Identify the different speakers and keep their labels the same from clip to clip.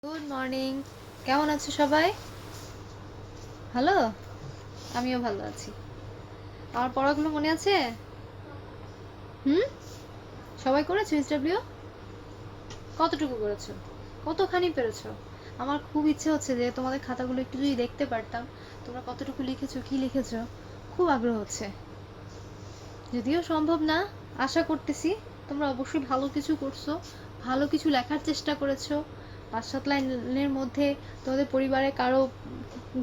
Speaker 1: Good morning. কেমন আছো সবাই? ভালো? আমিও ভালো আছি। আমার পড়াগুলো মনে আছে? হুম? সবাই করেছো এসডব্লিউ? কতটুকু করেছো? কতখানি পেরেছো? আমার খুব ইচ্ছে হচ্ছে যে তোমাদের খাতাগুলো একটু যদি দেখতে পারতাম, তোমরা কতটুকু লিখেছো, কি লিখেছো, খুব আগ্রহ হচ্ছে। যদিও সম্ভব না, আশা করতেছি তোমরা অবশ্যই ভালো কিছু করছো, ভালো কিছু লেখার চেষ্টা করেছো। 5-7 লাইনের মধ্যে তোমাদের পরিবারে কারো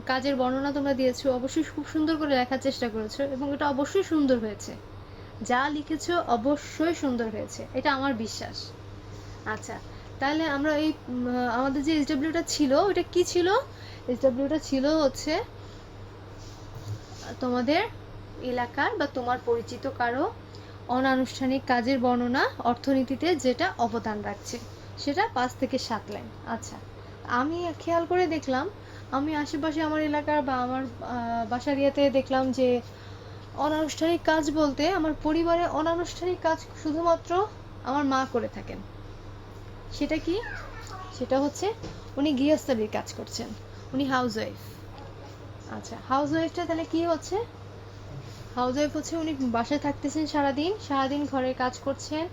Speaker 1: কাজের বর্ণনা তোমরা দিয়েছো, অবশ্যই খুব সুন্দর করে লেখার চেষ্টা করেছো এবং এটা অবশ্যই সুন্দর হয়েছে। যা লিখেছো অবশ্যই সুন্দর হয়েছে, এটা আমার বিশ্বাস। আচ্ছা, তাহলে আমরা এই আমাদের যে এসডব্লিউটা ছিল ওটা কি ছিল? এসডব্লিউটা ছিল হচ্ছে তোমাদের এলাকার বা তোমার পরিচিত কারো অনানুষ্ঠানিক কাজের বর্ণনা অর্থনীতিতে যেটা অবদান রাখছে, সেটা 5 থেকে 7 লাইন। আচ্ছা, আমি খেয়াল করে দেখলাম, আমি আশেপাশে আমার এলাকার বা আমার বাসার ইয়েতে দেখলাম যে অনানুষ্ঠানিক কাজ বলতে আমার পরিবারে অনানুষ্ঠানিক কাজ শুধুমাত্র আমার মা করে থাকেন। সেটা কি? সেটা হচ্ছে উনি গৃহস্থালির কাজ করছেন, উনি হাউস ওয়াইফ। আচ্ছা, হাউস ওয়াইফটা তাহলে কি হচ্ছে? হাউস ওয়াইফ হচ্ছে উনি বাসায় থাকতেছেন সারাদিন, সারাদিন ঘরের কাজ করছেন,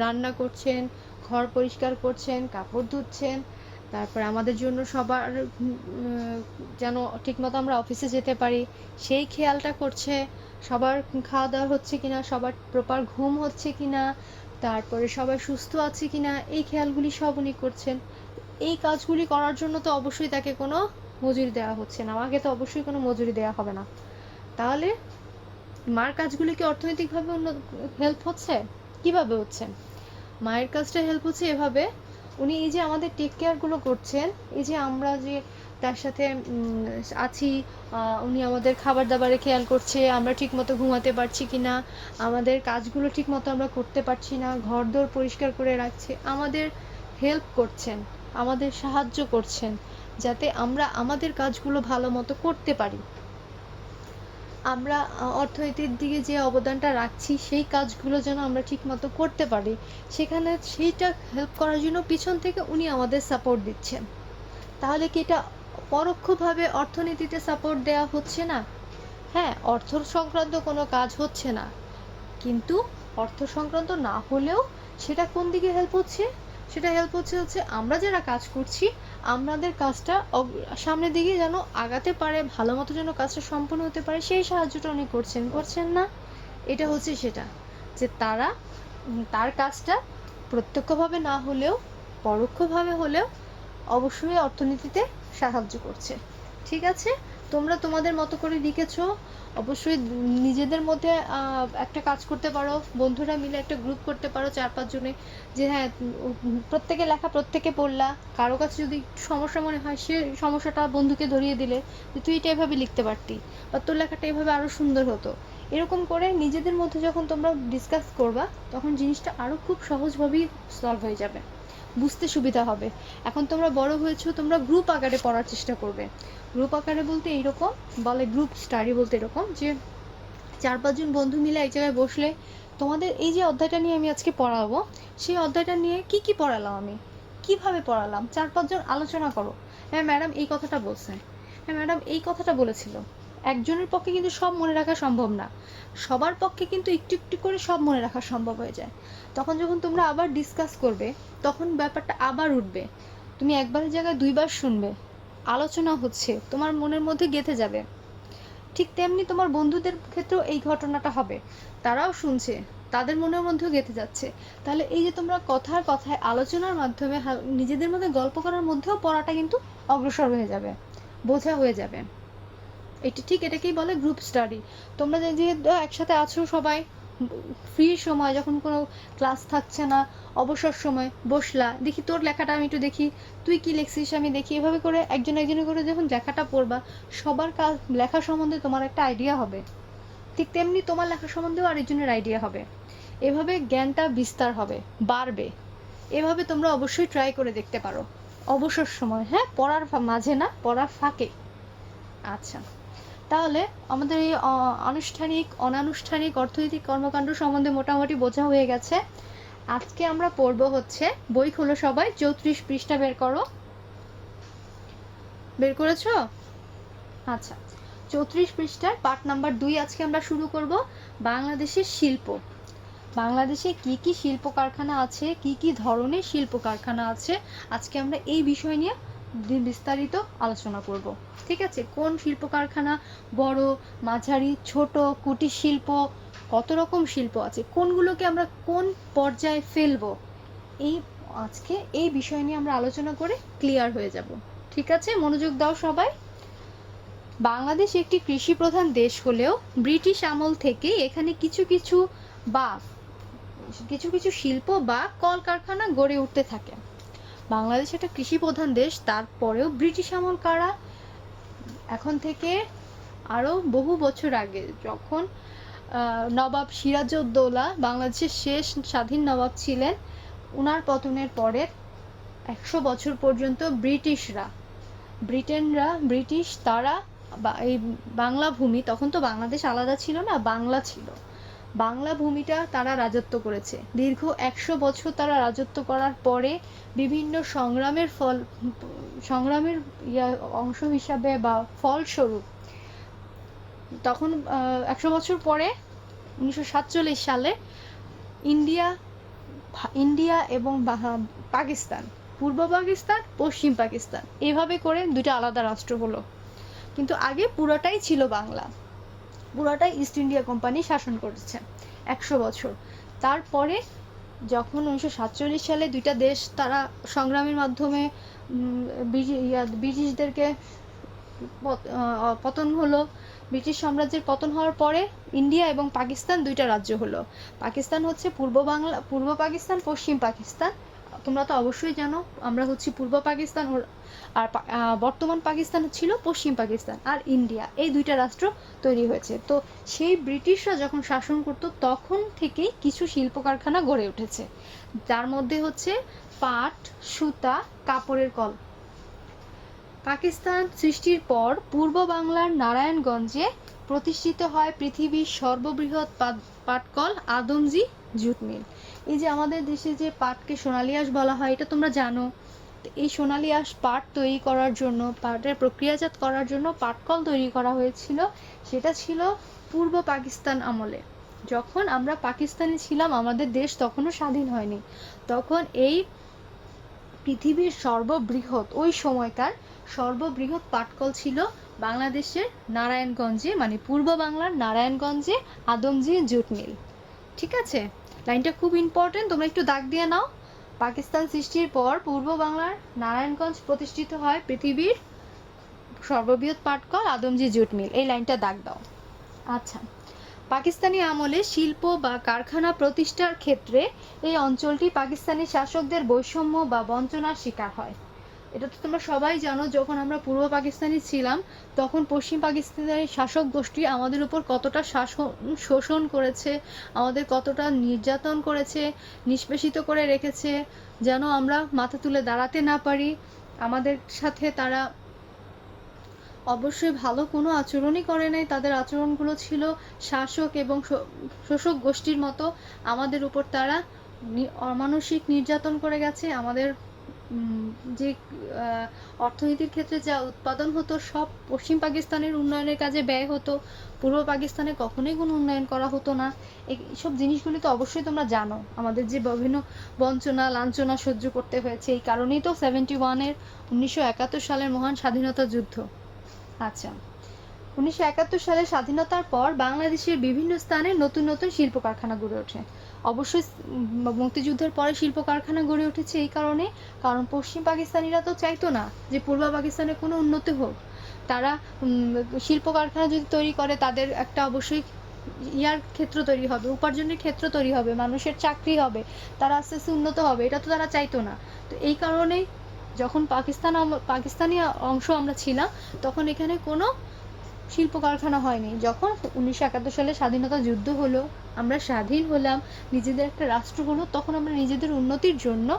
Speaker 1: রান্না করছেন, ঘর পরিষ্কার করছেন, কাপড় ধুচ্ছেন, তারপর আমাদের জন্য সবার যেন ঠিকমতো আমরা অফিসে যেতে পারি সেই খেয়ালটা করছে, সবার খাওয়া দাওয়া হচ্ছে কিনা, সবার প্রপার ঘুম হচ্ছে কিনা, তারপরে সবাই সুস্থ আছে কিনা, এই খেয়ালগুলি সব উনি করছেন। এই কাজগুলি করার জন্য তো অবশ্যই তাকে কোনো মজুরি দেওয়া হচ্ছে না, আমাকে তো অবশ্যই কোনো মজুরি দেওয়া হবে না। তাহলে মার কাজগুলি কি অর্থনৈতিকভাবে হেল্প হচ্ছে? কিভাবে হচ্ছে? মায়ের কাজটা হেল্প হচ্ছে এভাবে, উনি এই যে আমাদের টেক কেয়ারগুলো করছেন, এই যে আমরা যে তার সাথে আছি, উনি আমাদের খাবার দাবারে খেয়াল করছে, আমরা ঠিকমতো ঘুমাতে পারছি কি না, আমাদের কাজগুলো ঠিকমতো আমরা করতে পারছি না, ঘরদোর পরিষ্কার করে রাখছে, আমাদের হেল্প করছেন, আমাদের সাহায্য করছেন, যাতে আমরা আমাদের কাজগুলো ভালো মতো করতে পারি। আমরা অর্থনীতির দিকে যে অবদানটা রাখছি সেই কাজগুলো যেন আমরা ঠিকমতো করতে পারি, সেখানে সেইটা হেল্প করার জন্য পিছন থেকে উনি আমাদের সাপোর্ট দিচ্ছেন। তাহলে কি এটা পরোক্ষভাবে অর্থনীতিতে সাপোর্ট দেওয়া হচ্ছে না? হ্যাঁ, অর্থ সংক্রান্ত কোনো কাজ হচ্ছে না, কিন্তু অর্থ সংক্রান্ত না হলেও সেটা কোন দিকে হেল্প হচ্ছে? সেটা হেল্প হচ্ছে আমরা যারা কাজ করছি আমাদের কাজটা সামনের দিকে যেন আগাতে পারে, ভালো মতো যেন কাজটা সম্পন্ন হতে পারে, সেই সাহায্যটা উনি করছেন না? এটা হচ্ছে সেটা, যে তারা তার কাজটা প্রত্যক্ষভাবে না হলেও পরোক্ষভাবে হলেও অবশ্যই অর্থনীতিতে সাহায্য করছে। ঠিক আছে, তোমরা তোমাদের মতো করে লিখেছো, অবশ্যই নিজেদের মধ্যে একটা কাজ করতে পারো, বন্ধুরা মিলে একটা গ্রুপ করতে পারো 4-5 জনে, যে হ্যাঁ প্রত্যেকে লেখা প্রত্যেকে পড়লা, কারো কাছে যদি সমস্যা মনে হয় সে সমস্যাটা বন্ধুকে ধরিয়ে দিলে যে তুই এটা এভাবে লিখতে পারতি বা তোর লেখাটা এভাবে আরও সুন্দর হতো। এরকম করে নিজেদের মধ্যে যখন তোমরা ডিসকাস করবা তখন জিনিসটা আরও খুব সহজভাবেই সলভ হয়ে যাবে, বুঝতে সুবিধা হবে। এখন তোমরা বড় হয়েছো, তোমরা গ্রুপ আকারে পড়ার চেষ্টা করবে। গ্রুপ আকারে বলতে এইরকম বলে, গ্রুপ স্টাডি বলতে এরকম যে 4-5 জন বন্ধু মিলে এক জায়গায় বসলে তোমাদের এই যে অধ্যায়টা নিয়ে আমি আজকে পড়াবো, সেই অধ্যায়টা নিয়ে কি কি পড়ালাম, আমি কিভাবে পড়ালাম, 4-5 জন আলোচনা করো। হ্যাঁ ম্যাডাম এই কথাটা বলছেন, হ্যাঁ ম্যাডাম এই কথাটা বলেছিল। একজনের পক্ষে কিন্তু সব মনে রাখা সম্ভব না, সবার পক্ষে কিন্তু একটু একটু করে সব মনে রাখা সম্ভব হয়ে যায়। তখন যখন তোমরা আবার ডিসকাস করবে তখন ব্যাপারটা আবার উঠবে, তুমি একবারের জায়গায় 2বার শুনবে, আলোচনা হচ্ছে, তোমার মনের মধ্যে গেঁথে যাবে। ঠিক তেমনি তোমার বন্ধুদের ক্ষেত্রেও এই ঘটনাটা হবে, তারাও শুনছে, তাদের মনের মধ্যেও গেঁথে যাচ্ছে। তাহলে এই যে তোমরা কথার কথায় আলোচনার মাধ্যমে নিজেদের মধ্যে গল্প করার মধ্যেও পড়াটা কিন্তু অগ্রসর হয়ে যাবে, বোঝা হয়ে যাবে। এটা ঠিক এটাকেই বলে গ্রুপ স্টাডি। তোমরা যেহেতু একসাথে আছো সবাই, ফ্রি সময় যখন কোনো ক্লাস থাকছে না, অবসর সময় বসলা, দেখি তোর লেখাটা আমি একটু দেখি, তুই কি লিখছিস আমি দেখি, এভাবে করে একজন একজনের করে যখন লেখাটা পড়বা সবার কাজ লেখা সম্বন্ধে তোমার একটা আইডিয়া হবে, ঠিক তেমনি তোমার লেখা সম্বন্ধেও আরেকজনের আইডিয়া হবে, এভাবে জ্ঞানটা বিস্তার হবে, বাড়বে। এভাবে তোমরা অবশ্যই ট্রাই করে দেখতে পারো অবসর সময়, হ্যাঁ পড়ার মাঝে না, পড়ার ফাঁকে। আচ্ছা, তাহলে আমাদের এই আনুষ্ঠানিক অনানুষ্ঠানিক অর্থনৈতিক কর্মকাণ্ড সম্বন্ধে মোটামুটি বোঝা হয়ে গেছে। আজকে আমরা পড়বো হচ্ছে, বই খোলো সবাই, 34 পৃষ্ঠা বের করো। বের করেছো? আচ্ছা, 34 পৃষ্ঠার পার্ট নাম্বার 2 আজকে আমরা শুরু করব। বাংলাদেশের শিল্প। বাংলাদেশে কি কি শিল্প কারখানা আছে, কি কি ধরনের শিল্প কারখানা আছে, আজকে আমরা এই বিষয় নিয়ে বিস্তারিত আলোচনা করব। ঠিক আছে, কোন শিল্প কারখানা বড়, মাঝারি, ছোট, কুটির শিল্প, কত রকম শিল্প আছে, কোনগুলোকে আমরা কোন পর্যায়ে ফেলবো, এই আজকে এই বিষয় নিয়ে আমরা আলোচনা করে ক্লিয়ার হয়ে যাব। ঠিক আছে, মনোযোগ দাও সবাই। বাংলাদেশ একটি কৃষি প্রধান দেশ হলেও ব্রিটিশ আমল থেকে এখানে কিছু কিছু শিল্প বা কলকারখানা গড়ে উঠতে থাকে। বাংলাদেশ একটা কৃষি প্রধান দেশ, তারপরেও ব্রিটিশ আমল কারা, এখন থেকে আরো বহু বছর আগে, যখন নবাব সিরাজউদ্দৌলা বাংলাদেশের শেষ স্বাধীন নবাব ছিলেন, উনার পতনের পরে 100 বছর পর্যন্ত ব্রিটিশ তারা এই বাংলা ভূমি, তখন তো বাংলাদেশ আলাদা ছিল না, বাংলা ছিল, বাংলা ভূমিটা তারা রাজত্ব করেছে। দীর্ঘ 100 বছর তারা রাজত্ব করার পরে বিভিন্ন সংগ্রামের অংশ হিসাবে বা ফলস্বরূপ, তখন 100 বছর পরে 1947 সালে ইন্ডিয়া এবং পাকিস্তান, পূর্ব পাকিস্তান, পশ্চিম পাকিস্তান, এভাবে করে দুটো আলাদা রাষ্ট্র হলো। কিন্তু আগে পুরোটাই ছিল বাংলা, পুরোটাই ইস্ট ইন্ডিয়া কোম্পানি শাসন করেছে 100 বছর। তারপরে যখন 1947 সালে দুইটা দেশ তারা সংগ্রামের মাধ্যমে ব্রিটিশদেরকে পতন হলো, ব্রিটিশ সাম্রাজ্যের পতন হওয়ার পরে ইন্ডিয়া এবং পাকিস্তান দুইটা রাজ্য হলো। পাকিস্তান হচ্ছে পূর্ব পাকিস্তান, পশ্চিম পাকিস্তান। তোমরা তো অবশ্যই জানো আমরা হচ্ছে পূর্ব পাকিস্তান, আর বর্তমান পাকিস্তান ছিল পশ্চিম পাকিস্তান, আর ইন্ডিয়া, এই দুইটা রাষ্ট্র তৈরি হয়েছে। তো সেই ব্রিটিশরা যখন শাসন করতো তখন থেকেই কিছু শিল্প কারখানা গড়ে উঠেছে, যার মধ্যে হচ্ছে পাট, সুতা, কাপড়ের কল। পাকিস্তান সৃষ্টির পর পূর্ব বাংলার নারায়ণগঞ্জে প্রতিষ্ঠিত হয় পৃথিবীর সর্ববৃহৎ পাটকল আদমজী জুট মিল। এই যে আমাদের দেশে যে পাটকে সোনালী আঁশ বলা হয়, এটা তোমরা জানো। এই সোনালী আঁশ পাট তৈরি করার জন্য, পাটের প্রক্রিয়াজাত করার জন্য পাটকল তৈরি করা হয়েছিল। সেটা ছিল পূর্ব পাকিস্তান আমলে, যখন আমরা পাকিস্তানে ছিলাম, আমাদের দেশ তখনও স্বাধীন হয়নি। তখন এই পৃথিবীর ওই সময়কার সর্ববৃহৎ পাটকল ছিল বাংলাদেশের নারায়ণগঞ্জে, মানে পূর্ব বাংলার নারায়ণগঞ্জে আদমজী জুট মিল। ঠিক আছে, লাইনটা খুব ইম্পর্টেন্ট, তোমরা একটু দাগ দিয়ে নাও। পাকিস্তান সৃষ্টির পর পূর্ব বাংলার নারায়ণগঞ্জ প্রতিষ্ঠিত হয় পৃথিবীর সর্ববৃহৎ পাটকল আদমজী জুট মিল, এই লাইনটা দাগ দাও। আচ্ছা, পাকিস্তানি আমলে শিল্প বা কারখানা প্রতিষ্ঠার ক্ষেত্রে এই অঞ্চলটি পাকিস্তানি শাসকদের বৈষম্য বা বঞ্চনার শিকার হয়। এটা তো তোমরা সবাই জানো, যখন আমরা পূর্ব পাকিস্তানি ছিলাম তখন পশ্চিম পাকিস্তানের শাসক গোষ্ঠী আমাদের উপর কতটা শোষণ করেছে, আমাদের কতটা নির্যাতন করেছে, নিষ্পেষিত করে রেখেছে, যেন আমরা মাথা তুলে দাঁড়াতে না পারি। আমাদের সাথে তারা অবশ্যই ভালো কোনো আচরণই করে নাই, তাদের আচরণগুলো ছিল শাসক এবং শোষক গোষ্ঠীর মতো। আমাদের উপর তারা অমানসিক নির্যাতন করে গেছে। আমাদের যে অর্থনীতির ক্ষেত্রে যা উৎপাদন হতো সব পশ্চিম পাকিস্তানের উন্নয়নের কাজে ব্যয় হতো, পূর্ব পাকিস্তানে কখনোই কোনো উন্নয়ন করা হতো না। এইসব জিনিসগুলি তো অবশ্যই তোমরা জানো, আমাদের যে বিভিন্ন বঞ্চনা লাঞ্ছনা সহ্য করতে হয়েছে, এই কারণেই তো 1971 সালের মহান স্বাধীনতা যুদ্ধ। আচ্ছা, 1971 সালে স্বাধীনতার পর বাংলাদেশের বিভিন্ন স্থানে নতুন নতুন শিল্প কারখানা গড়ে ওঠে। অবশ্যই মুক্তিযুদ্ধের পরে শিল্প কারখানা গড়ে উঠেছে এই কারণে, কারণ পশ্চিম পাকিস্তানিরা তো চাইতো না যে পূর্ব পাকিস্তানে কোনো উন্নতি হোক। তারা শিল্প কারখানা যদি তৈরি করে, তাদের একটা অবশ্যই ক্ষেত্র তৈরি হবে, উপার্জনের ক্ষেত্র তৈরি হবে, মানুষের চাকরি হবে, তারা আস্তে আস্তে উন্নত হবে, এটা তো তারা চাইতো না। তো এই কারণেই যখন পাকিস্তানি অংশ আমরা ছিলাম, তখন এখানে কোনো শিল্প কারখানা হয়নি। যখন 1971 সালে স্বাধীনতা যুদ্ধ হলো, আমরা স্বাধীন হলাম, নিজেদের একটা রাষ্ট্র হলো, তখন আমরা নিজেদের উন্নতির জন্য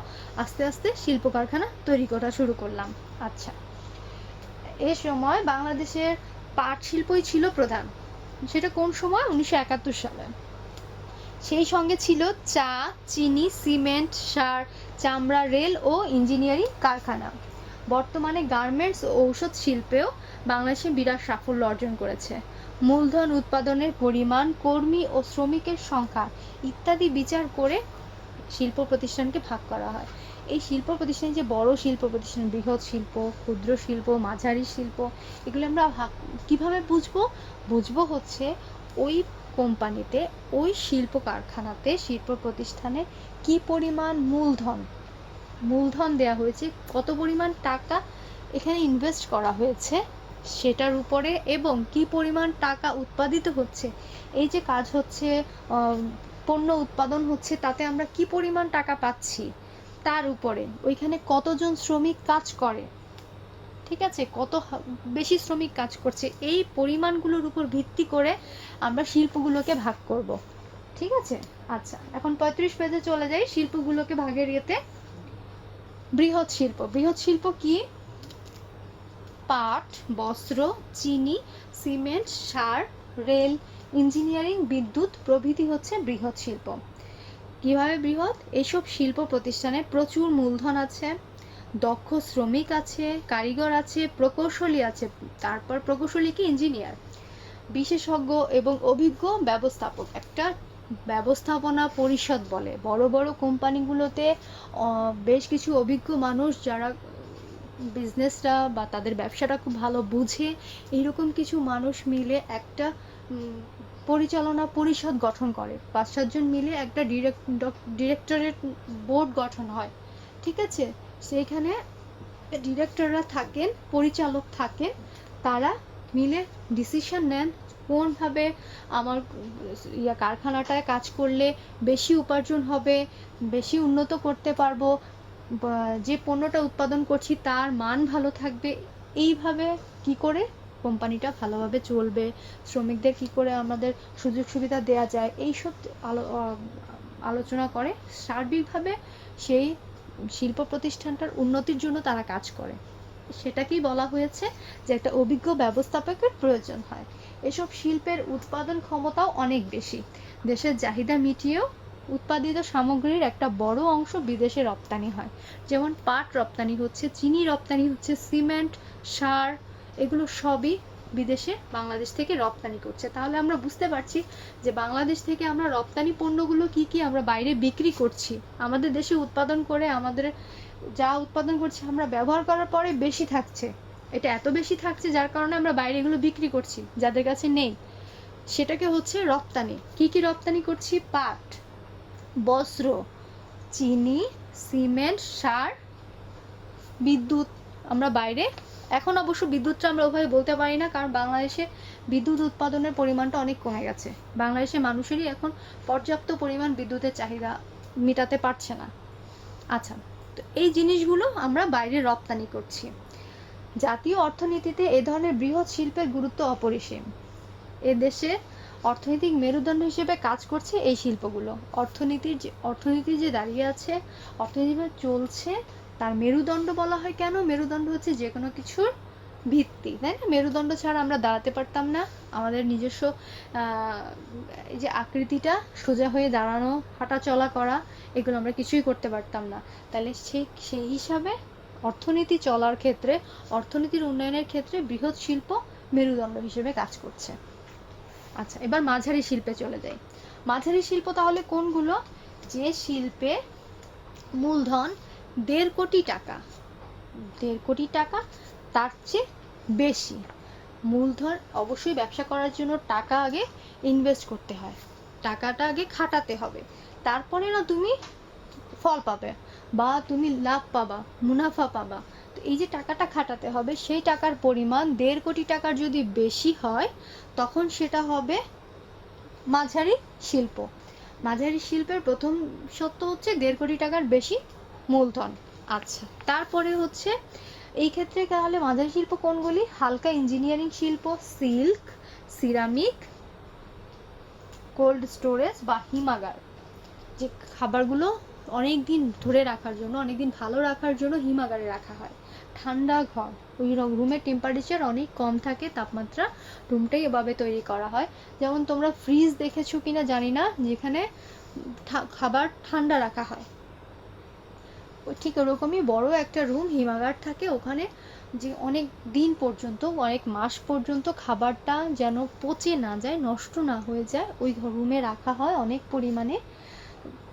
Speaker 1: আস্তে আস্তে শিল্প কারখানা তৈরি করা শুরু করলাম। আচ্ছা, এই সময় বাংলাদেশের পাট শিল্পই ছিল প্রধান। সেটা কোন সময়? 1971 সালে। সেই সঙ্গে ছিল চা, চিনি, সিমেন্ট, সার, চামড়া, রেল ও ইঞ্জিনিয়ারিং কারখানা। বর্তমানে গার্মেন্টস ও ঔষধ শিল্পেও বাংলাদেশে বিরাট সাফল্য অর্জন করেছে। মূলধন, উৎপাদনের পরিমাণ, কর্মী ও শ্রমিকের সংখ্যা ইত্যাদি বিচার করে শিল্প প্রতিষ্ঠানকে ভাগ করা হয়। এই শিল্প প্রতিষ্ঠান যে বড় শিল্প প্রতিষ্ঠান, বৃহৎ শিল্প, ক্ষুদ্র শিল্প, মাঝারি শিল্প, এগুলো আমরা কিভাবে বুঝবো হচ্ছে ওই কোম্পানিতে, ওই শিল্প কারখানাতে, শিল্প প্রতিষ্ঠানে কি পরিমাণ মূলধন দেওয়া হয়েছে, কত পরিমাণ টাকা এখানে ইনভেস্ট করা হয়েছে সেটার উপরে, এবং কি পরিমাণ টাকা উৎপাদিত হচ্ছে, এই যে কাজ হচ্ছে, পণ্য উৎপাদন হচ্ছে, তাতে আমরা কি পরিমাণ টাকা পাচ্ছি তার উপরে, ওইখানে কতজন শ্রমিক কাজ করে, ঠিক আছে, কত বেশি শ্রমিক কাজ করছে, এই পরিমাণগুলোর উপর ভিত্তি করে আমরা শিল্পগুলোকে ভাগ করব। ঠিক আছে। আচ্ছা, এখন 35 পেজে চলে যাই শিল্পগুলোকে ভাগের ইয়েতে। বৃহৎ শিল্প কি? পাট, বস্ত্র, চিনি, সিমেন্ট, সার, রেল, ইঞ্জিনিয়ারিং, বিদ্যুৎ প্রভৃতি হচ্ছে বৃহৎ শিল্প। কিভাবে বৃহৎ? এইসব শিল্প প্রতিষ্ঠানে প্রচুর মূলধন আছে, দক্ষ শ্রমিক আছে, কারিগর আছে, প্রকৌশলী আছে, তারপর প্রকৌশলী কি ইঞ্জিনিয়ার, বিশেষজ্ঞ এবং অভিজ্ঞ ব্যবস্থাপক, একটা ব্যবস্থাপনা পরিষদ বলে। বড় বড় কোম্পানিগুলোতে বেশ কিছু অভিজ্ঞ মানুষ, যারা বিজনেসটা বা তাদের ব্যবসাটা খুব ভালো বুঝে, এইরকম কিছু মানুষ মিলে একটা পরিচালনা পরিষদ গঠন করে। 5-7 জন মিলে একটা ডিরেক্টরেট বোর্ড গঠন হয়। ঠিক আছে, সেইখানে ডিরেক্টররা থাকেন, পরিচালক থাকেন, তারা মিলে ডিসিশন নেন কোনভাবে আমার কারখানাটায় কাজ করলে বেশি উপার্জন হবে, বেশি উন্নত করতে পারবো, যে পণ্যটা উৎপাদন করছি তার মান ভালো থাকবে, এইভাবে কি করে কোম্পানিটা ভালোভাবে চলবে, শ্রমিকদের কি করে আমাদের সুযোগ সুবিধা দেওয়া যায়, এইসব আলোচনা করে। সার্বিকভাবে সেই শিল্প প্রতিষ্ঠানটার উন্নতির জন্য তারা কাজ করে। সেটাকেই বলা হয়েছে যে একটা অভিজ্ঞ ব্যবস্থাপকের প্রয়োজন হয়। এসব শিল্পের উৎপাদন ক্ষমতাও অনেক বেশি, দেশের চাহিদা মিটিয়েও উৎপাদিত সামগ্রীর একটা বড় অংশ বিদেশে রপ্তানি হয়। যেমন পাট রপ্তানি হচ্ছে, চিনি রপ্তানি হচ্ছে, সিমেন্ট, সার, এগুলো সবই বিদেশে বাংলাদেশ থেকে রপ্তানি করছে। তাহলে আমরা বুঝতে পারছি যে বাংলাদেশ থেকে আমরা রপ্তানি পণ্যগুলো কি কি আমরা বাইরে বিক্রি করছি, আমাদের দেশে উৎপাদন করে আমাদের যা উৎপাদন করছি আমরা ব্যবহার করার পরে বেশি থাকছে, এটা এত বেশি থাকছে যার কারণে আমরা বাইরে এগুলো বিক্রি করছি যাদের কাছে নেই, সেটাকে হচ্ছে রপ্তানি। কি কি রপ্তানি করছি? পাট, বস্ত্র, চিনি, সিমেন্ট, সার, বিদ্যুৎ। আমরা বাইরে, এখন অবশ্য বিদ্যুৎটা আমরা ওভাবে বলতে পারি না, কারণ বাংলাদেশে বিদ্যুৎ উৎপাদনের পরিমাণটা অনেক কমে গেছে। বাংলাদেশে মানুষেরই এখন পর্যাপ্ত পরিমাণ বিদ্যুতের চাহিদা মেটাতে পারছে না। আচ্ছা, তো এই জিনিসগুলো আমরা বাইরে রপ্তানি করছি। জাতীয় অর্থনীতিতে এ ধরনের বৃহৎ শিল্পের গুরুত্ব অপরিসীম। এ দেশে অর্থনৈতিক মেরুদণ্ড হিসেবে কাজ করছে এই শিল্পগুলো। অর্থনীতি যে দাঁড়িয়ে আছে, অর্থনীতি চলছে, তার মেরুদণ্ড বলা হয় কেন? মেরুদণ্ড হচ্ছে যে কোনো কিছুর ভিত্তি, তাই না? মেরুদণ্ড ছাড়া আমরা দাঁড়াতে পারতাম না, আমাদের নিজস্ব এই যে আকৃতিটা, সোজা হয়ে দাঁড়ানো, হাঁটা চলা করা, এগুলো আমরা কিছুই করতে পারতাম না। তাহলে সেই হিসাবে অর্থনীতি চলার ক্ষেত্রে, অর্থনীতির উন্নয়নের ক্ষেত্রে বৃহৎ শিল্প মেরুদণ্ড হিসেবে কাজ করছে। আচ্ছা, এবার মাঝারি শিল্পে চলে যাই। মাঝারি শিল্প তাহলে কোনগুলো? যে শিল্পে মূলধন 1.5 কোটি টাকা, 1.5 কোটি টাকা তার চেয়ে বেশি মূলধন। অবশ্যই ব্যবসা করার জন্য টাকা আগে ইনভেস্ট করতে হয়, টাকাটা আগে খাটাতে হবে, তারপরে না তুমি ফল পাবে বা তুমি লাভ পাবা, মুনাফা পাবা। তো এই যে টাকাটা খাটাতে হবে, সেই টাকার পরিমাণ 1.5 কোটি টাকার যদি বেশি হয়, তখন সেটা হবে মাঝারি শিল্প। মাঝারি শিল্পের প্রথম শর্ত হচ্ছে 1.5 কোটি টাকার বেশি মূলধন। আচ্ছা, তারপরে হচ্ছে এই ক্ষেত্রে তাহলে মাঝারি শিল্প কোনগুলি? হালকা ইঞ্জিনিয়ারিং শিল্প, সিল্ক, সিরামিক, কোল্ড স্টোরেজ বা হিমাগার, যে খাবারগুলো অনেক দিন ধরে রাখার জন্য, অনেক দিন ভালো রাখার জন্য হিমাগারে রাখা হয়। ঠান্ডা ঘর, ওই রুমের টেম্পারেচার অনেক কম থাকে, তাপমাত্রা, রুমটাই এভাবে তৈরি করা হয়। যেমন তোমরা ফ্রিজ দেখেছো কিনা জানি না, যেখানে খাবার ঠান্ডা রাখা হয়, ঠিক ওরকমই বড় একটা রুম হিমাগার থাকে ওখানে, যে অনেক দিন পর্যন্ত, অনেক মাস পর্যন্ত খাবারটা যেন পচে না যায়, নষ্ট না হয়ে যায়, ওই রুমে রাখা হয় অনেক পরিমাণে।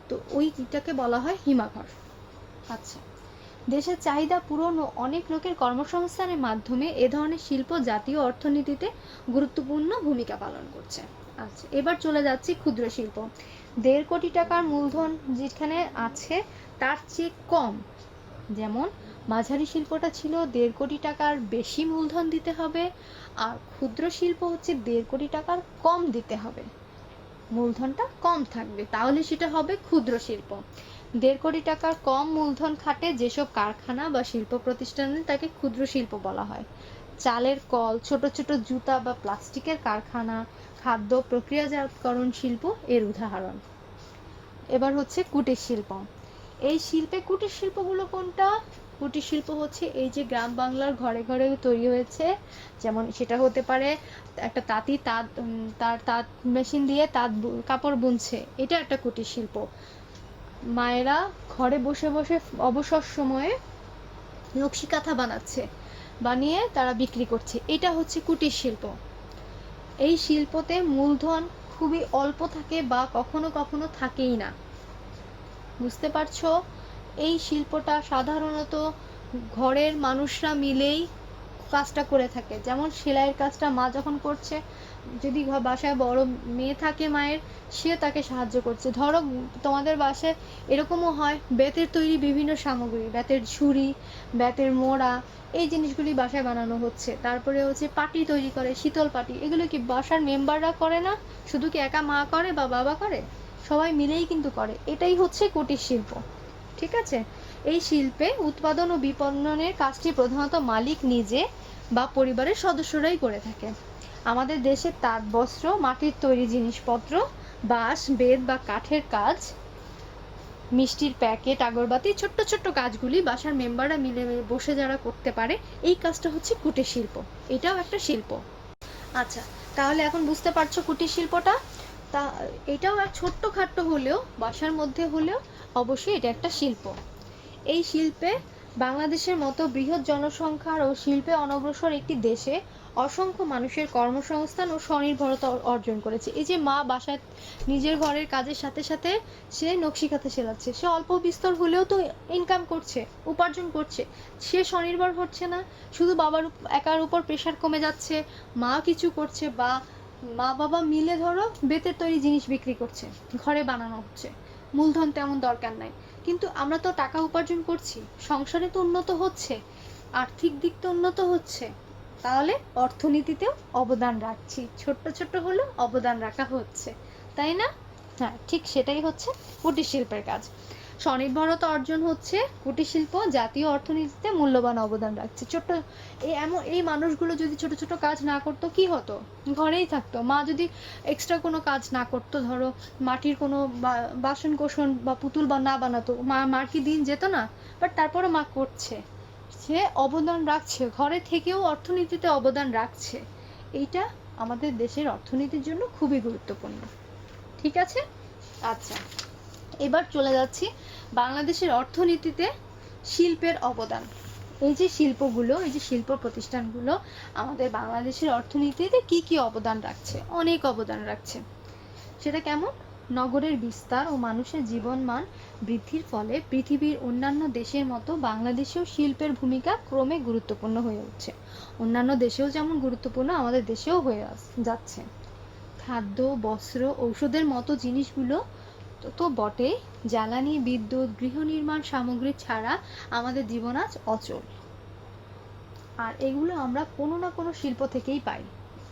Speaker 1: তো ওইটাকে বলা হয় হিমাগার। আচ্ছা, দেশের চাহিদা পূরণ ও অনেক লোকের কর্মসংস্থানের মাধ্যমে এ ধরনের শিল্প জাতীয় অর্থনীতিতে গুরুত্বপূর্ণ ভূমিকা পালন করছে। আচ্ছা, এবার চলে যাচ্ছি ক্ষুদ্র শিল্প। 1.5 কোটি টাকার মূলধন যেখানে আছে তার চেয়ে কম, যেমন মাঝারি শিল্পটা ছিল 1.5 কোটি টাকার বেশি মূলধন দিতে হবে, আর ক্ষুদ্র শিল্প হচ্ছে 1.5 কোটি টাকার কম দিতে হবে, মূলধনটা কম থাকবে, তাহলে সেটা হবে ক্ষুদ্র শিল্প। 1.5 কোটি টাকার কম মূলধন খাটে যেসব কারখানা বা শিল্প প্রতিষ্ঠান, তাকে ক্ষুদ্র শিল্প বলা হয়। চালের কল, ছোট ছোট জুতা বা প্লাস্টিকের কারখানা, খাদ্য প্রক্রিয়াজাতকরণ শিল্প এর উদাহরণ। এবার হচ্ছে কুটির শিল্প। এই শিল্পে কুটির শিল্পগুলো কোনটা? কুটির শিল্প হচ্ছে এই যে গ্রাম বাংলার ঘরে ঘরে তৈরি হয়েছে, যেমন সেটা হতে পারে একটা তাঁতি তার তাঁত মেশিন দিয়ে কাপড় বুনছে, এটা একটা কুটির শিল্প। মায়েরা ঘরে বসে বসে অবসর সময়ে নকশি কাঁথা বানিয়ে তারা বিক্রি করছে, এটা হচ্ছে কুটির শিল্প। এই শিল্পতে মূলধন খুবই অল্প থাকে বা কখনো কখনো থাকেই না। বুঝতে পারছো? এই শিল্পটা সাধারণত ঘরের মানুষরা মিলেই কাজটা করে থাকে। যেমন সেলাইয়ের কাজটা মা যখন করছে, যদি বাসায় বড় মেয়ে থাকে মায়ের, সে তাকে সাহায্য করছে। ধরো তোমাদের বাসায় এরকমও হয়, বেতের তৈরি বিভিন্ন সামগ্রী, বেতের ঝুড়ি, বেতের মোড়া, এই জিনিসগুলি বাসায় বানানো হচ্ছে। তারপরে হচ্ছে পাটি তৈরি করে, শীতল পাটি, এগুলো কি বাসার মেম্বাররা করে না? শুধু কি একা মা করে বা বাবা করে? সবাই মিলেই কিন্তু করে। এটাই হচ্ছে কুটির শিল্প। ঠিক আছে? এই শিল্পে উৎপাদন ও বিপণনের কাজটি প্রধানত মালিক নিজে বা পরিবারের সদস্যরাই করে থাকে। আমাদের দেশে তাঁত বস্ত্র, মাটির তৈরি জিনিসপত্র, বাঁশ, বেত বা কাঠের কাজ, মিষ্টির প্যাকেট, আগরবাতি, ছোট্ট ছোট্ট কাজগুলি বাসার মেম্বাররা মিলে বসে যারা করতে পারে, এই কাজটা হচ্ছে কুটির শিল্প। এটাও একটা শিল্প। আচ্ছা, তাহলে এখন বুঝতে পারছো কুটির শিল্পটা? তা এটাও এক ছোট্টখাট্টো হলেও, বাসার মধ্যে হলেও অবশ্যই এটা একটা শিল্প। এই শিল্পে বাংলাদেশের মতো বৃহৎ জনসংখ্যার ও শিল্পে অনগ্রসর একটি দেশে অসংখ্য মানুষের কর্মসংস্থান ও স্বনির্ভরতা অর্জন করেছে। এই যে মা বাসায় নিজের ঘরের কাজের সাথে সাথে সে নকশি কাঁথা সেলাচ্ছে, সে অল্প বিস্তর হলেও তো ইনকাম করছে, উপার্জন করছে, সে স্বনির্ভর হচ্ছে না। শুধু বাবার একার উপর প্রেশার কমে যাচ্ছে, মা কিছু করছে, বা মা বাবা মিলে ধরো বেতের তৈরি জিনিস বিক্রি করছে, ঘরে বানানো হচ্ছে, মূলধন তেমন দরকার নাই, কিন্তু আমরা তো টাকা উপার্জন করছি, সংসারে তো উন্নত হচ্ছে, আর্থিক দিক তো উন্নত হচ্ছে, তাহলে অর্থনীতিতেও অবদান রাখছি, ছোট্ট ছোট্ট হলেও অবদান রাখা হচ্ছে, তাই না? হ্যাঁ, ঠিক সেটাই হচ্ছে কুটির শিল্পের কাজ। স্বনির্ভরতা অর্জন হচ্ছে কুটির শিল্প জাতীয় অর্থনীতিতে মূল্যবান অবদান রাখছে। এই মানুষগুলো যদি ছোট ছোট কাজ না করতো কি হতো? ঘরেই থাকতো। মা যদি এক্সট্রা কোনো কাজ না করতো, ধরো মাটির কোনো বাসন কোসন বা পুতুল না বানাতো, মার কি দিন যেত না? বাট তারপরে মা করছে, সে অবদান রাখছে, ঘরে থেকেও অর্থনীতিতে অবদান রাখছে। এইটা আমাদের দেশের অর্থনীতির জন্য খুবই গুরুত্বপূর্ণ। ঠিক আছে? আচ্ছা, এবার চলে যাচ্ছি বাংলাদেশের অর্থনীতিতে শিল্পের অবদান। এই যে শিল্পগুলো, এই যে শিল্প প্রতিষ্ঠানগুলো আমাদের বাংলাদেশের অর্থনীতিতে কি কি অবদান রাখছে? অনেক অবদান রাখছে। সেটা কেমন? নগরের বিস্তার ও মানুষের জীবনমান বৃদ্ধির ফলে পৃথিবীর অন্যান্য দেশের মতো বাংলাদেশেও শিল্পের ভূমিকা ক্রমে গুরুত্বপূর্ণ হয়ে উঠছে। অন্যান্য দেশেও যেমন গুরুত্বপূর্ণ, আমাদের দেশেও হয়ে যাচ্ছে। খাদ্য, বস্ত্র, ঔষধের মতো জিনিসগুলো তো বটে, জ্বালানি, বিদ্যুৎ, গৃহ নির্মাণ সামগ্রী ছাড়া আমাদের জীবন আজ অচল। আর এগুলো আমরা কোনো না কোনো শিল্প থেকেই পাই।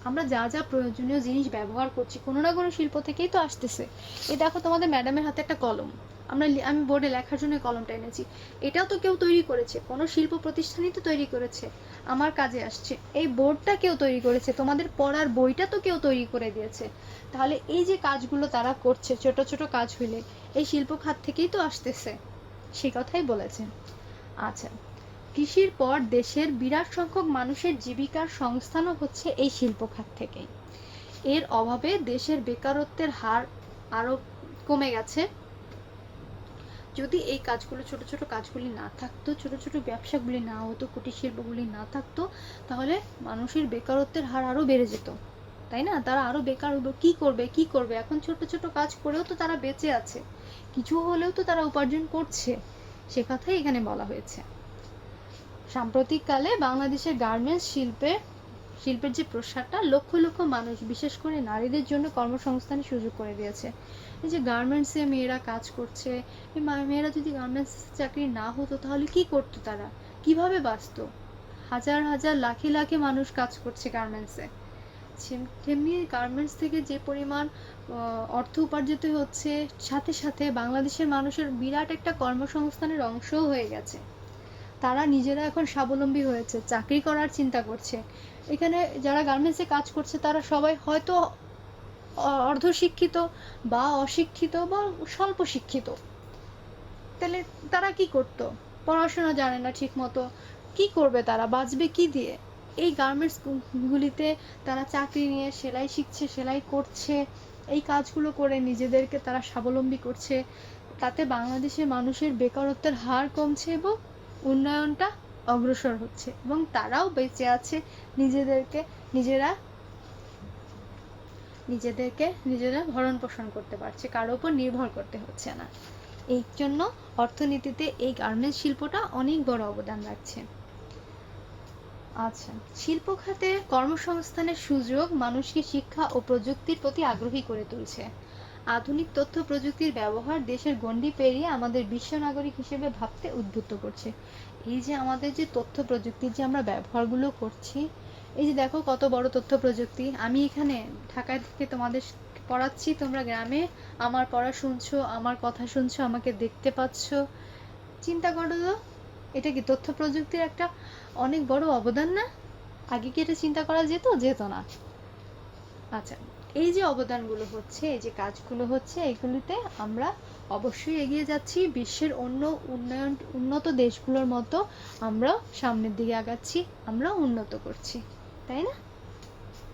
Speaker 1: আমরা যা যা প্রয়োজনীয় জিনিস ব্যবহার করছি কোনো না কোনো শিল্প থেকেই তো আসতেছে। এই দেখো তোমাদের ম্যাডামের হাতে একটা কলম, আমি বোর্ডে লেখার জন্য কলমটা এনেছি, এটাও তো কেউ তৈরি করেছে, কোনো শিল্প প্রতিষ্ঠানই তো তৈরি করেছে, আমার কাজে আসছে। এই বোর্ডটা কেউ তৈরি করেছে, তোমাদের পড়ার বইটা তো কেউ তৈরি করে দিয়েছে। তাহলে এই যে কাজগুলো তারা করছে, ছোট ছোট কাজ হইলে এই শিল্প খাত থেকেই তো আসতেছে, সেই কথাই বলেছে। আচ্ছা, কৃষির পর দেশের বিরাট সংখ্যক মানুষের জীবিকার সংস্থানও হচ্ছে এই শিল্প খাত থেকেই। এর অভাবে দেশের বেকারত্বের হার আরো কমে গেছে। যদি এই কাজগুলো, ছোট ছোট কাজগুলি না থাকতো, ছোট ছোট ব্যবসাগুলি না হতো, কুটির শিল্পগুলি না থাকতো, তাহলে মানুষের বেকারত্বের হার আরো বেড়ে যেত, তাই না? তারা আরো বেকার কি করবে এখন ছোট ছোট কাজ করেও তো তারা বেঁচে আছে, কিছু হলেও তো তারা উপার্জন করছে, সে কথাই এখানে বলা হয়েছে। সাম্প্রতিককালে বাংলাদেশের গার্মেন্টস শিল্পের যে প্রসারটা লক্ষ লক্ষ মানুষ, বিশেষ করে নারীদের জন্য কর্মসংস্থানের সুযোগ করে দিয়েছে। এই যে গার্মেন্টসে মেয়েরা কাজ করছে, এই মেয়েরা যদি গার্মেন্টস চাকরি না হতো তাহলে কি করতো, তারা কিভাবে বাঁচতো? হাজার হাজার লাখে লাখে মানুষ কাজ করছে গার্মেন্টসে। তেমনি গার্মেন্টস থেকে যে পরিমাণ অর্থ উপার্জিত হচ্ছে, সাথে সাথে বাংলাদেশের মানুষের বিরাট একটা কর্মসংস্থানের অংশও হয়ে গেছে। তারা নিজেরা এখন স্বাবলম্বী হয়েছে, চাকরি করার চিন্তা করছে। এখানে যারা গার্মেন্টসে কাজ করছে তারা সবাই হয়তো অর্ধশিক্ষিত বা অশিক্ষিত বা স্বল্প শিক্ষিত। তাহলে তারা কি করতো? পড়াশোনা জানে না ঠিক মতো, কি করবে তারা? বাঁচবে কি দিয়ে? এই গার্মেন্টস গুলিতে তারা চাকরি নিয়ে সেলাই শিখছে, সেলাই করছে, এই কাজগুলো করে নিজেদেরকে তারা স্বাবলম্বী করছে। তাতে বাংলাদেশের মানুষের বেকারত্বের হার কমছে এবং উন্নয়নটা অগ্রসর হচ্ছে, এবং তারাও বেঁচে আছে, নিজেরা ভরণ পোষণ করতে পারছে, কারো উপর নির্ভর করতে হচ্ছে না। এই জন্য অর্থনীতিতে এই গার্মেন্টস শিল্পটা অনেক বড় অবদান রাখছে। আচ্ছা, শিল্প খাতে কর্মসংস্থানের সুযোগ মানুষকে শিক্ষা ও প্রযুক্তির প্রতি আগ্রহী করে তুলছে। আধুনিক তথ্য প্রযুক্তির ব্যবহার দেশের গণ্ডি পেরিয়ে আমাদের বিশ্ব নাগরিক হিসেবে ভাবতে উদ্বুদ্ধ করছে। এই যে আমাদের যে তথ্য প্রযুক্তির যে আমরা ব্যবহারগুলো করছি, এই যে দেখো কত বড় তথ্য প্রযুক্তি। আমি এখানে ঢাকায় থেকে তোমাদের পড়াচ্ছি, তোমরা গ্রামে আমার পড়া শুনছো, আমার কথা শুনছো, আমাকে দেখতে পাচ্ছ। চিন্তা করো তো, এটা কি তথ্য প্রযুক্তির একটা অনেক বড় অবদান না? আগে কি এটা চিন্তা করা যেত না। আচ্ছা, এই যে অবদানগুলো হচ্ছে, এই যে কাজগুলো হচ্ছে, এগুলিতে আমরা অবশ্যই এগিয়ে যাচ্ছি, বিশ্বের অন্য উন্নত দেশগুলোর মতো আমরা সামনের দিকে আগাচ্ছি, আমরা উন্নত করছি, তাই না?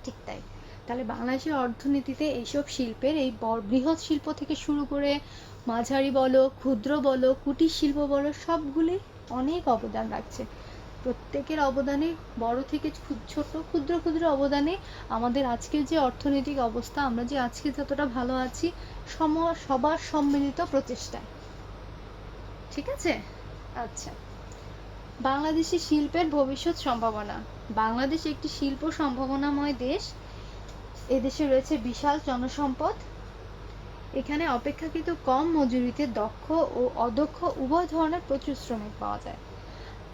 Speaker 1: ঠিক তাই। তাহলে বাংলাদেশের অর্থনীতিতে এইসব শিল্পের, এই বৃহৎ শিল্প থেকে শুরু করে মাঝারি বলো, ক্ষুদ্র বলো, কুটির শিল্প বলো, সবগুলি অনেক অবদান রাখছে। প্রত্যেকের অবদানে, বড় থেকে ছোট ক্ষুদ্র ক্ষুদ্র অবদানে আমাদের আজকের যে অর্থনৈতিক অবস্থা, আমরা যে আজকে যতটা ভালো আছি, সবার সম্মিলিত প্রচেষ্টায়। ঠিক আছে? আচ্ছা, বাংলাদেশি শিল্পের ভবিষ্যৎ সম্ভাবনা। বাংলাদেশ একটি শিল্প সম্ভাবনাময় দেশ। এদেশে রয়েছে বিশাল জনসম্পদ। এখানে অপেক্ষাকৃত কম মজুরিতে দক্ষ ও অদক্ষ উভয় ধরনের প্রচুর শ্রমিক পাওয়া যায়।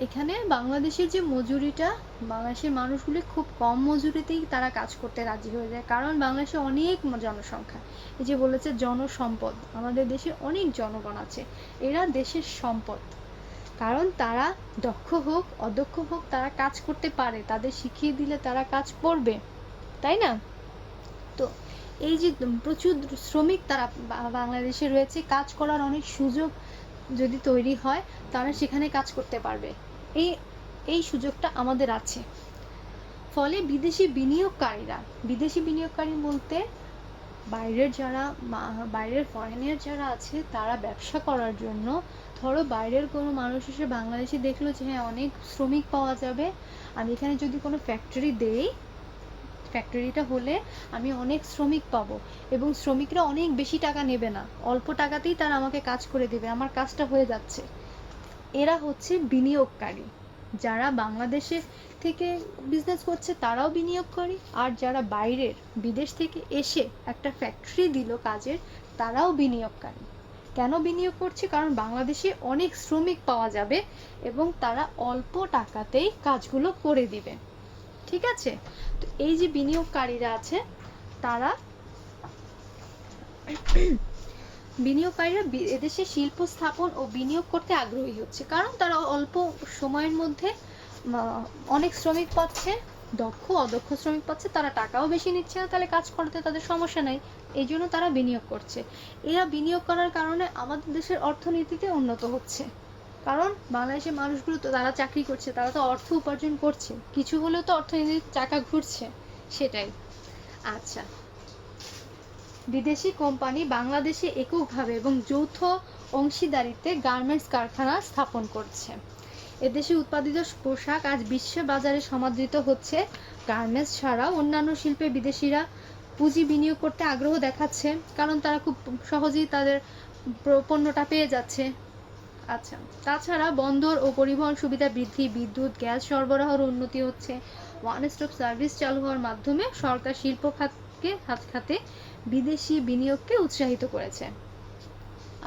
Speaker 1: এখানে বাংলাদেশের যে মজুরিটা, বাংলাদেশের মানুষগুলি খুব কম মজুরিতেই তারা কাজ করতে রাজি হয়ে যায়, কারণ বাংলাদেশে অনেক জনসংখ্যা। এই যে বলেছে জনসম্পদ, আমাদের দেশে অনেক জনগণ আছে, এরা দেশের সম্পদ। কারণ তারা দক্ষ হোক অদক্ষ হোক, তারা কাজ করতে পারে, তাদের শিখিয়ে দিলে তারা কাজ করবে, তাই না? তো এই যে প্রচুর শ্রমিক তারা বাংলাদেশে রয়েছে, কাজ করার অনেক সুযোগ যদি তৈরি হয়, তারা সেখানে কাজ করতে পারবে। এই সুযোগটা আমাদের আছে। ফলে বিদেশি বিনিয়োগকারী বলতে বাইরের ফরেনার যারা আছে, তারা ব্যবসা করার জন্য, ধরো বাইরের কোনো মানুষ এসে বাংলাদেশে দেখলো যে হ্যাঁ অনেক শ্রমিক পাওয়া যাবে, আমি এখানে যদি কোনো ফ্যাক্টরি দেই, ফ্যাক্টরিটা হলে আমি অনেক শ্রমিক পাবো, এবং শ্রমিকরা অনেক বেশি টাকা নেবে না, অল্প টাকাতেই তারা আমাকে কাজ করে দেবে, আমার কাজটা হয়ে যাচ্ছে। এরা হচ্ছে বিনিয়োগকারী। যারা বাংলাদেশে থেকে বিজনেস করছে তারাও বিনিয়োগকারী, আর যারা বাইরের বিদেশ থেকে এসে একটা ফ্যাক্টরি দিল কাজের, তারাও বিনিয়োগকারী। কেন বিনিয়োগ করছে? কারণ বাংলাদেশে অনেক শ্রমিক পাওয়া যাবে এবং তারা অল্প টাকাতেই কাজগুলো করে দিবে। ঠিক আছে? তো এই যে বিনিয়োগকারীরা আছে, বিনিয়োগকারীরা এদেশে শিল্প স্থাপন ও বিনিয়োগ করতে আগ্রহী হচ্ছে, কারণ তারা অল্প সময়ের মধ্যে অনেক শ্রমিক পাচ্ছে, দক্ষ অদক্ষ শ্রমিক পাচ্ছে, তারা টাকাও বেশি নিচ্ছে না, তাহলে কাজ করতে তাদের সমস্যা নাই, এই জন্য তারা বিনিয়োগ করছে। এরা বিনিয়োগ করার কারণে আমাদের দেশের অর্থনীতিতে উন্নত হচ্ছে। কারণ বাংলাদেশের মানুষগুলো তো তারা চাকরি করছে, তারা তো অর্থ উপার্জন করছে, কিছু হলেও তো অর্থনীতির চাকা ঘুরছে, সেটাই। আচ্ছা, বিদেশি কোম্পানি বাংলাদেশে এককভাবে এবং যৌথ অংশীদারিত্বে গার্মেন্টস কারখানা স্থাপন করছে। এদেশে উৎপাদিত পোশাক আজ বিশ্ব বাজারে সমাদৃত হচ্ছে। গার্মেন্টস ছাড়াও অন্যান্য শিল্পে বিদেশিরা পুঁজি বিনিয়োগ করতে আগ্রহ দেখাচ্ছে, কারণ তারা খুব সহজেই তাদের পণ্যটা পেয়ে যাচ্ছে। আচ্ছা, তাছাড়া বন্দর ও পরিবহন সুবিধা বৃদ্ধি, বিদ্যুৎ গ্যাস সরবরাহের উন্নতি হচ্ছে, ওয়ান স্টপ সার্ভিস চালু হওয়ার মাধ্যমে সরকার শিল্প খাতে বিদেশি বিনিয়োগকে উৎসাহিত করেছে।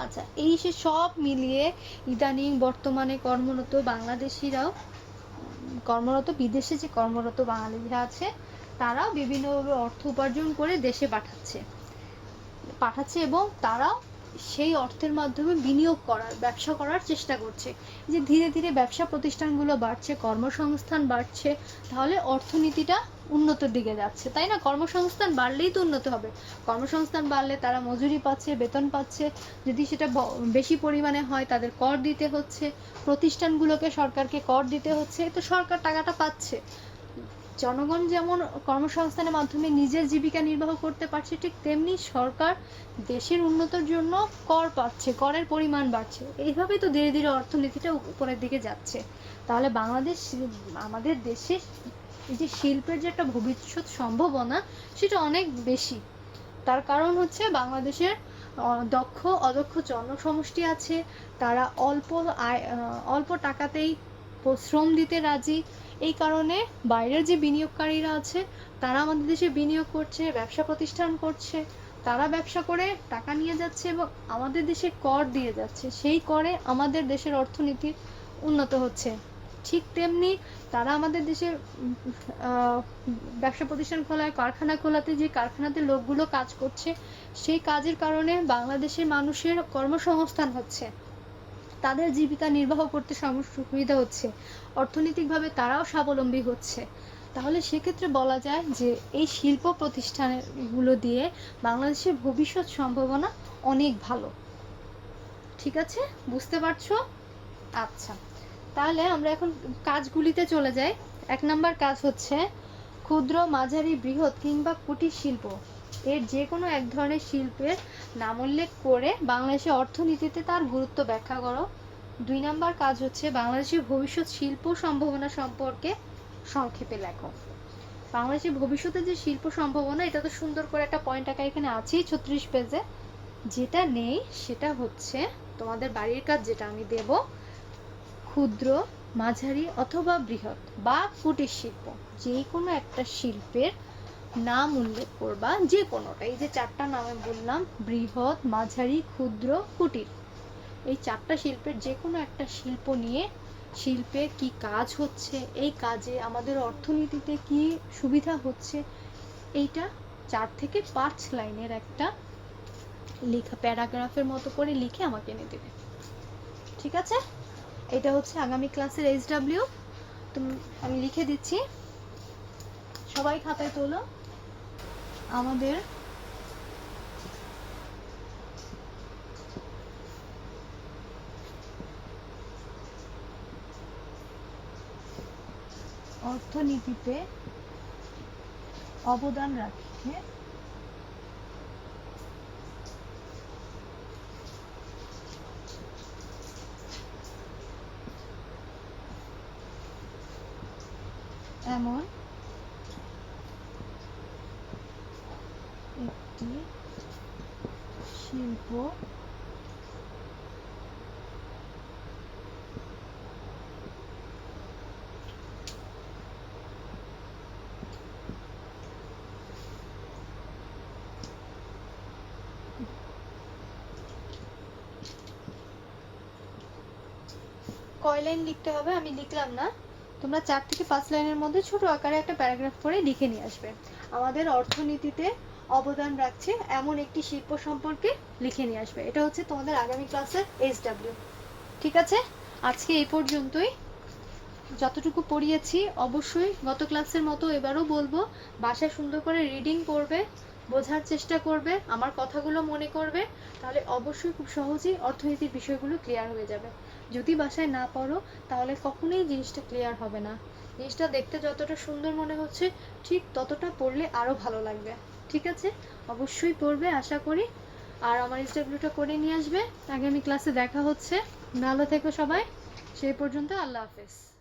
Speaker 1: আচ্ছা, এই সে সব মিলিয়ে ইদানিং বর্তমানে কর্মরত বিদেশে যে কর্মরত বাঙালিরা আছে, তারাও বিভিন্নভাবে অর্থ উপার্জন করে দেশে পাঠাচ্ছে এবং তারাও সেই অর্থের মাধ্যমে বিনিয়োগ করার, ব্যবসা করার চেষ্টা করছে। যে ধীরে ধীরে ব্যবসা প্রতিষ্ঠানগুলো বাড়ছে, কর্মসংস্থান বাড়ছে, তাহলে অর্থনীতিটা উন্নতির দিকে যাচ্ছে, তাই না? কর্মসংস্থান বাড়লেই তো উন্নত হবে। কর্মসংস্থান বাড়লে তারা মজুরি পাচ্ছে, বেতন পাচ্ছে, যদি সেটা বেশি পরিমাণে হয় তাদের কর দিতে হচ্ছে, প্রতিষ্ঠানগুলোকে সরকারকে কর দিতে হচ্ছে, তো সরকার টাকাটা পাচ্ছে। জনগণ যেমন কর্মসংস্থানের মাধ্যমে নিজের জীবিকা নির্বাহ করতে পারছে, ঠিক তেমনি সরকার দেশের উন্নতির জন্য কর পাচ্ছে, করের পরিমাণ বাড়ছে। এইভাবেই তো ধীরে ধীরে অর্থনীতিটা উপরের দিকে যাচ্ছে। তাহলে আমাদের দেশে এই যে শিল্পের যে একটা ভবিষ্যৎ সম্ভাবনা, সেটা অনেক বেশি। তার কারণ হচ্ছে বাংলাদেশের দক্ষ অদক্ষ জনসমষ্টি আছে, তারা অল্প টাকাতেই শ্রম দিতে রাজি। এই কারণে বাইরের যে বিনিয়োগকারীরা আছে, তারা আমাদের দেশে বিনিয়োগ করছে, ব্যবসা প্রতিষ্ঠান করছে, তারা ব্যবসা করে টাকা নিয়ে যাচ্ছে এবং আমাদের দেশে কর দিয়ে যাচ্ছে। সেই করে আমাদের দেশের অর্থনীতি উন্নত হচ্ছে। ঠিক তেমনি তারা আমাদের দেশে ব্যবসা প্রতিষ্ঠান খোলায়, কারখানা খোলাতে, যে কারখানাতে লোকগুলো কাজ করছে, সেই কাজের কারণে বাংলাদেশের মানুষের কর্মসংস্থান হচ্ছে, তাদের জীবিকা নির্বাহ করতে সুবিধা হচ্ছে, অর্থনৈতিকভাবে তারাও স্বাবলম্বী হচ্ছে। তাহলে সেক্ষেত্রে বলা যায় যে এই শিল্প প্রতিষ্ঠানগুলো দিয়ে বাংলাদেশের ভবিষ্যৎ সম্ভাবনা অনেক ভালো। ঠিক আছে, বুঝতে পারছো? আচ্ছা, তাহলে আমরা এখন কাজগুলিতে চলে যাই। 1 নম্বর কাজ হচ্ছে ক্ষুদ্র, মাঝারি, বৃহৎ কিংবা কুটির শিল্প এর যে কোনো এক ধরনের শিল্পের নাম উল্লেখ করে বাংলাদেশের অর্থনীতিতে তার গুরুত্ব ব্যাখ্যা করো। 2 নম্বর কাজ হচ্ছে বাংলাদেশের ভবিষ্যৎ শিল্প সম্ভাবনা সম্পর্কে সংক্ষেপে লেখো। বাংলাদেশের ভবিষ্যতে যে শিল্প সম্ভাবনা, এটা তো সুন্দর করে একটা পয়েন্ট আঁকা এখানে আছেই 36 পেজে। যেটা নেই সেটা হচ্ছে তোমাদের বাড়ির কাজ, যেটা আমি দেব, ক্ষুদ্র, মাঝারি অথবা বৃহৎ বা কুটির শিল্প, যে কোনো একটা শিল্পের নাম উল্লেখ করবা, যে কোনোটা। এই যে 4টা নামে বললাম, বৃহৎ, মাঝারি, ক্ষুদ্র, কুটির, এই 4টা শিল্পের যে কোনো একটা শিল্প নিয়ে শিল্পে কি কাজ হচ্ছে, এই কাজে আমাদের অর্থনীতিতে কি সুবিধা হচ্ছে, এইটা 4 থেকে 5 লাইনের একটা লেখা, প্যারাগ্রাফের মতো করে লিখে আমাকে এনে দেবে। ঠিক আছে, এটা হচ্ছে আগামী ক্লাসের SW। আমি লিখে দিচ্ছি, সবাই খাতায় তোলো। আমাদের অর্থনীতিতে অবদান রাখে এমন একটি শিল্প কয় লাইন লিখতে হবে আমি লিখলাম না, তোমরা 4 থেকে 5 লাইনের মধ্যে ছোট আকারে একটা প্যারাগ্রাফ করে লিখে নিয়ে আসবে। আমাদের অর্থনীতিতে অবদান রাখছে এমন একটি শিল্প সম্পর্কে লিখে নিয়ে আসবে। এটা হচ্ছে তোমাদের আগামী ক্লাসের SW। ঠিক আছে, আজকে এই পর্যন্তই। যতটুকু পড়িয়েছি অবশ্যই গত ক্লাসের মতো এবারও বলবো, বাসায় সুন্দর করে রিডিং করবে, বোঝার চেষ্টা করবে, আমার কথাগুলো মনে করবে, তাহলে অবশ্যই খুব সহজেই অর্থনীতির বিষয়গুলো ক্লিয়ার হয়ে যাবে। যদি বাসায় না পড়ো তাহলে কখনোই জিনিসটা ক্লিয়ার হবে না। জিনিসটা দেখতে যতটা সুন্দর মনে হচ্ছে ঠিক ততটা পড়লে আরও ভালো লাগবে। ঠিক আছে, অবশ্যই পড়বে আশা করি। আর আমার ইন্টারভিউটা করে নিয়ে আসবে। আগামী ক্লাসে দেখা হচ্ছে। ভালো থেকো সবাই। সেই পর্যন্ত আল্লাহ হাফেজ।